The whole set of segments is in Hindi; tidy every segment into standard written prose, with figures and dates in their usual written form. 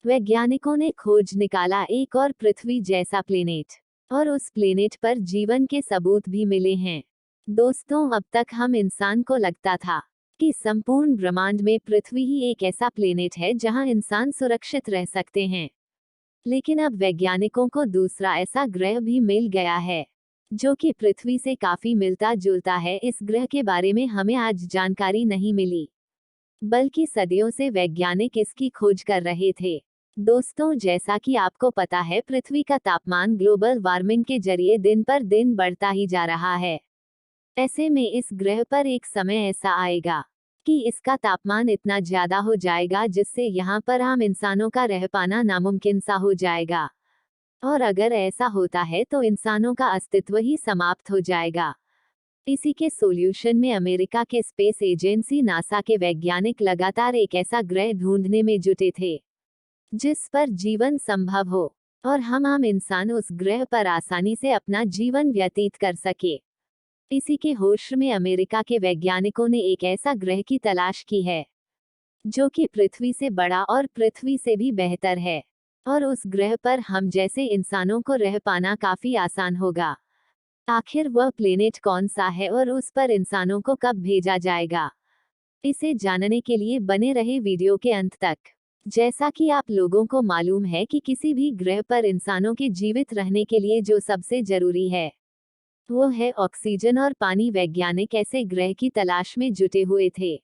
वैज्ञानिकों ने खोज निकाला एक और पृथ्वी जैसा प्लेनेट, और उस प्लेनेट पर जीवन के सबूत भी मिले हैं। दोस्तों, अब तक हम इंसान को लगता था कि संपूर्ण ब्रह्मांड में पृथ्वी ही एक ऐसा प्लेनेट है जहां इंसान सुरक्षित रह सकते हैं। लेकिन अब वैज्ञानिकों को दूसरा ऐसा ग्रह भी मिल गया है जो कि पृथ्वी से काफी मिलता जुलता है। इस ग्रह के बारे में हमें आज जानकारी नहीं मिली, बल्कि सदियों से वैज्ञानिक इसकी खोज कर रहे थे। दोस्तों, जैसा कि आपको पता है, पृथ्वी का तापमान ग्लोबल वार्मिंग के जरिए दिन पर दिन बढ़ता ही जा रहा है। ऐसे में इस ग्रह पर एक समय ऐसा आएगा कि इसका तापमान इतना ज्यादा हो जाएगा जिससे यहाँ पर आम इंसानों का रह पाना नामुमकिन सा हो जाएगा। और अगर ऐसा होता है तो इंसानों का अस्तित्व ही समाप्त हो जाएगा। इसी के सॉल्यूशन में अमेरिका के स्पेस एजेंसी नासा के वैज्ञानिक लगातार एक ऐसा ग्रह ढूंढने में जुटे थे जिस पर जीवन संभव हो और हम आम इंसान उस ग्रह पर आसानी से अपना जीवन व्यतीत कर सके। इसी के होश में अमेरिका के वैज्ञानिकों ने एक ऐसा ग्रह की तलाश की है जो कि पृथ्वी से बड़ा और पृथ्वी से भी बेहतर है, और उस ग्रह पर हम जैसे इंसानों को रह पाना काफी आसान होगा। आखिर वह प्लेनेट कौन सा है और उस पर इंसानों को कब भेजा जाएगा, इसे जानने के लिए बने रहे वीडियो के अंत तक। जैसा कि आप लोगों को मालूम है कि किसी भी ग्रह पर इंसानों के जीवित रहने के लिए जो सबसे जरूरी है वो है ऑक्सीजन और पानी। वैज्ञानिक ऐसे ग्रह की तलाश में जुटे हुए थे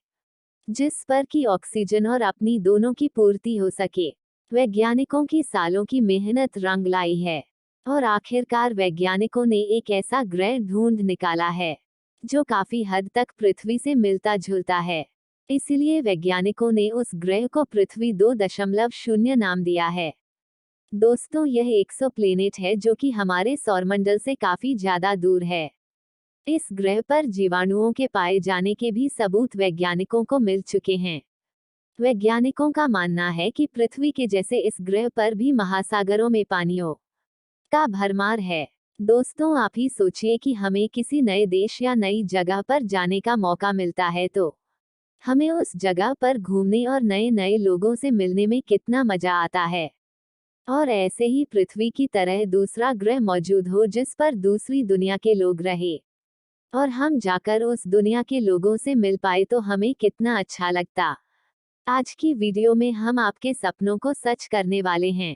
जिस पर कि ऑक्सीजन और अपनी दोनों की पूर्ति हो सके। वैज्ञानिकों की सालों की मेहनत रंग लाई है और आखिरकार वैज्ञानिकों ने एक ऐसा ग्रह ढूंढ निकाला है जो काफी हद तक पृथ्वी से मिलता जुलता है। इसलिए वैज्ञानिकों ने उस ग्रह को पृथ्वी 2.0 नाम दिया है। दोस्तों, यह एक्सोप्लैनेट है जो कि हमारे सौरमंडल से काफी ज्यादा दूर है। इस ग्रह पर जीवाणुओं के पाए जाने के भी सबूत वैज्ञानिकों को मिल चुके हैं। वैज्ञानिकों का मानना है कि पृथ्वी के जैसे इस ग्रह पर भी महासागरों में पानियों का भरमार है। दोस्तों, आप ही सोचिए कि हमें किसी नए देश या नई जगह पर जाने का मौका मिलता है तो हमें उस जगह पर घूमने और नए नए लोगों से मिलने में कितना मजा आता है। और ऐसे ही पृथ्वी की तरह दूसरा ग्रह मौजूद हो जिस पर दूसरी दुनिया के लोग रहे और हम जाकर उस दुनिया के लोगों से मिल पाए तो हमें कितना अच्छा लगता। आज की वीडियो में हम आपके सपनों को सच करने वाले हैं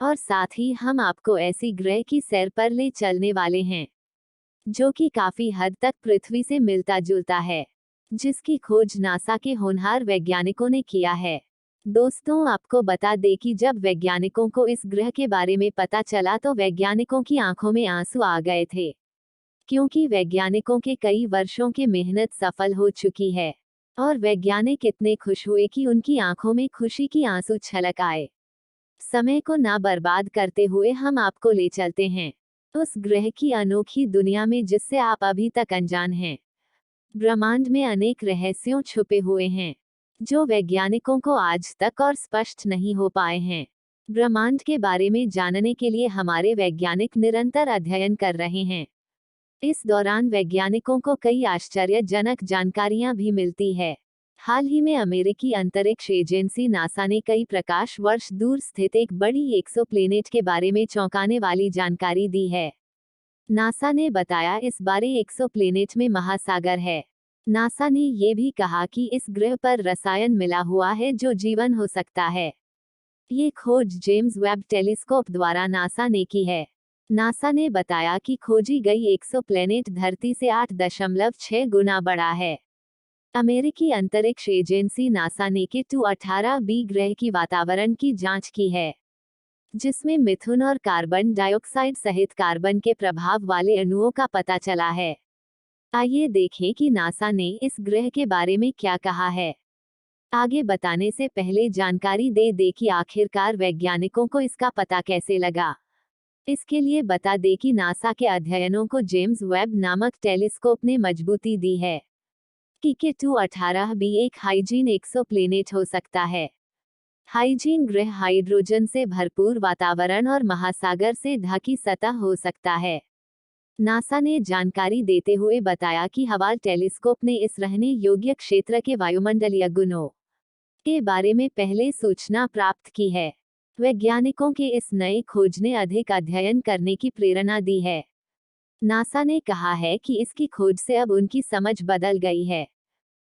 और साथ ही हम आपको ऐसी ग्रह की सैर पर ले चलने वाले हैं जो कि काफी हद तक पृथ्वी से मिलता जुलता है, जिसकी खोज नासा के होनहार वैज्ञानिकों ने किया है। दोस्तों, आपको बता दें कि जब वैज्ञानिकों को इस ग्रह के बारे में पता चला तो वैज्ञानिकों की आंखों में आंसू आ गए थे, क्योंकि वैज्ञानिकों के कई वर्षों की मेहनत सफल हो चुकी है और वैज्ञानिक इतने खुश हुए कि उनकी आंखों में खुशी की आंसू छलक आए। समय को ना बर्बाद करते हुए हम आपको ले चलते हैं उस ग्रह की अनोखी दुनिया में जिससे आप अभी तक अनजान हैं। ब्रह्मांड में अनेक रहस्यों छुपे हुए हैं जो वैज्ञानिकों को आज तक और स्पष्ट नहीं हो पाए हैं। ब्रह्मांड के बारे में जानने के लिए हमारे वैज्ञानिक निरंतर अध्ययन कर रहे हैं। इस दौरान वैज्ञानिकों को कई आश्चर्यजनक जानकारियां भी मिलती है। हाल ही में अमेरिकी अंतरिक्ष एजेंसी नासा ने कई प्रकाश वर्ष दूर स्थित एक बड़ी एक्सोप्लैनेट के बारे में चौंकाने वाली जानकारी दी है। नासा ने बताया इस बारे एक्सोप्लैनेट में महासागर है। नासा ने ये भी कहा कि इस ग्रह पर रसायन मिला हुआ है जो जीवन हो सकता है। ये खोज जेम्स वेब टेलीस्कोप द्वारा नासा ने की है। नासा ने बताया कि खोजी गई एक्सोप्लैनेट धरती से 8.6 गुना बड़ा है। अमेरिकी अंतरिक्ष एजेंसी नासा ने K2-18b ग्रह की वातावरण की जांच की है, जिसमें मिथुन और कार्बन डाइऑक्साइड सहित कार्बन के प्रभाव वाले अणुओं का पता चला है। आइए देखें कि नासा ने इस ग्रह के बारे में क्या कहा है। आगे बताने से पहले जानकारी दे कि आखिरकार वैज्ञानिकों को इसका पता कैसे लगा। इसके लिए बता दें कि नासा के अध्ययनों को जेम्स वेब नामक टेलीस्कोप ने मजबूती दी है कि K2-18b एक हाइजीन एक्सोप्लैनेट हो सकता है। हाइजीन ग्रह हाइड्रोजन से भरपूर वातावरण और महासागर से ढकी सतह हो सकता है। नासा ने जानकारी देते हुए बताया कि हवाल टेलीस्कोप ने इस रहने योग्य क्षेत्र के वायुमंडलीय गुणों के बारे में पहले सूचना प्राप्त की है। वैज्ञानिकों के इस नए खोज ने अधिक अध्ययन करने की प्रेरणा दी है। नासा ने कहा है कि इसकी खोज से अब उनकी समझ बदल गई है।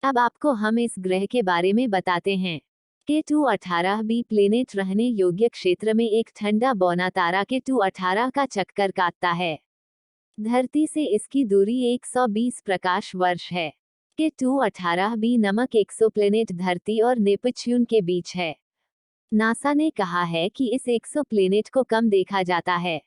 अब आपको हम इस ग्रह के बारे में बताते हैं। K2-18b प्लेनेट रहने योग्य क्षेत्र में एक ठंडा बौना तारा K2-18 का चक्कर काटता है। धरती से इसकी दूरी 120 प्रकाश वर्ष है। K2-18b नमक एक्सोप्लेनेट धरती और नेपच्यून के बीच है। नासा ने कहा है कि इस एक्सोप्लेनेट को कम देखा जाता है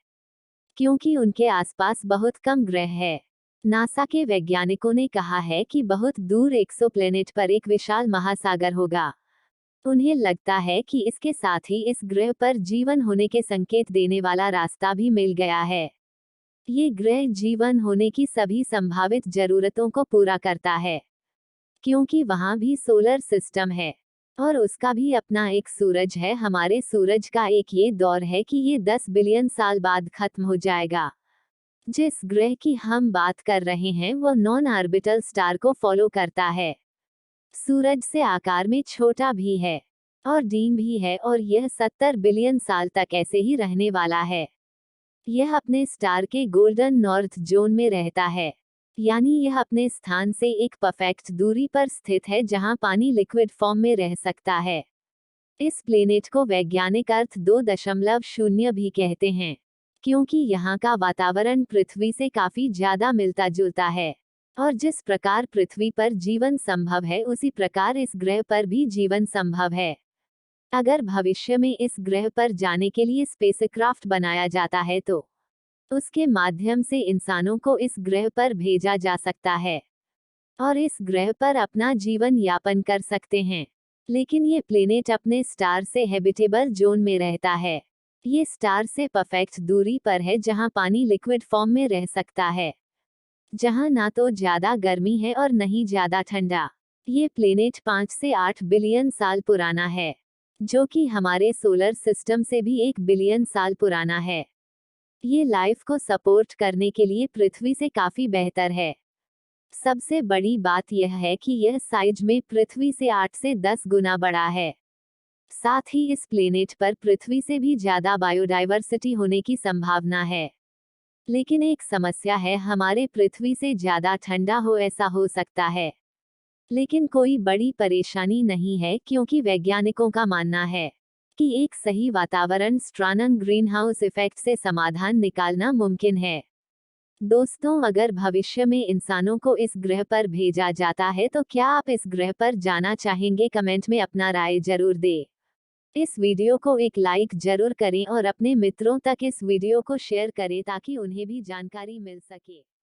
क्योंकि उनके आसपास बहुत कम ग्रह है। नासा के वैज्ञानिकों ने कहा है कि बहुत दूर एक्सोप्लेनेट पर एक विशाल महासागर होगा। उन्हें लगता है कि इसके साथ ही इस ग्रह पर जीवन होने के संकेत देने वाला रास्ता भी मिल गया है। ये ग्रह जीवन होने की सभी संभावित जरूरतों को पूरा करता है क्योंकि वहां भी सोलर सिस्टम है और उसका भी अपना एक सूरज है। हमारे सूरज का एक ये दौर है कि ये 10 बिलियन साल बाद खत्म हो जाएगा। जिस ग्रह की हम बात कर रहे हैं वो नॉन ऑर्बिटल स्टार को फॉलो करता है। सूरज से आकार में छोटा भी है और डीम भी है और यह 70 बिलियन साल तक ऐसे ही रहने वाला है। यह अपने स्टार के गोल्डन नॉर्थ जोन में रहता है, यानी यह अपने स्थान से एक परफेक्ट दूरी पर स्थित है जहां पानी लिक्विड फॉर्म में रह सकता है। इस प्लेनेट को वैज्ञानिक अर्थ 2.0 भी कहते हैं क्योंकि यहाँ का वातावरण पृथ्वी से काफी ज्यादा मिलता जुलता है और जिस प्रकार पृथ्वी पर जीवन संभव है उसी प्रकार इस ग्रह पर भी जीवन संभव है। अगर भविष्य में इस ग्रह पर जाने के लिए स्पेसक्राफ्ट बनाया जाता है तो उसके माध्यम से इंसानों को इस ग्रह पर भेजा जा सकता है और इस ग्रह पर अपना जीवन यापन कर सकते हैं। लेकिन ये प्लेनेट अपने स्टार से हैबिटेबल जोन में रहता है। ये स्टार से परफेक्ट दूरी पर है जहां पानी लिक्विड फॉर्म में रह सकता है, जहां ना तो ज्यादा गर्मी है और नहीं ज्यादा ठंडा। ये प्लेनेट 5 से 8 बिलियन साल पुराना है, जो कि हमारे सोलर सिस्टम से भी 1 बिलियन साल पुराना है। ये लाइफ को सपोर्ट करने के लिए पृथ्वी से काफी बेहतर है। सबसे बड़ी बात यह है कि यह साइज में पृथ्वी से 8 से 10 गुना बड़ा है। साथ ही इस प्लेनेट पर पृथ्वी से भी ज्यादा बायोडाइवर्सिटी होने की संभावना है। लेकिन एक समस्या है, हमारे पृथ्वी से ज्यादा ठंडा हो ऐसा हो सकता है, लेकिन कोई बड़ी परेशानी नहीं है क्योंकि वैज्ञानिकों का मानना है कि एक सही वातावरण स्ट्रॉन्ग ग्रीनहाउस इफेक्ट से समाधान निकालना मुमकिन है। दोस्तों, अगर भविष्य में इंसानों को इस ग्रह पर भेजा जाता है तो क्या आप इस ग्रह पर जाना चाहेंगे? कमेंट में अपना राय जरूर दें। इस वीडियो को एक लाइक जरूर करें और अपने मित्रों तक इस वीडियो को शेयर करें ताकि उन्हें भी जानकारी मिल सके।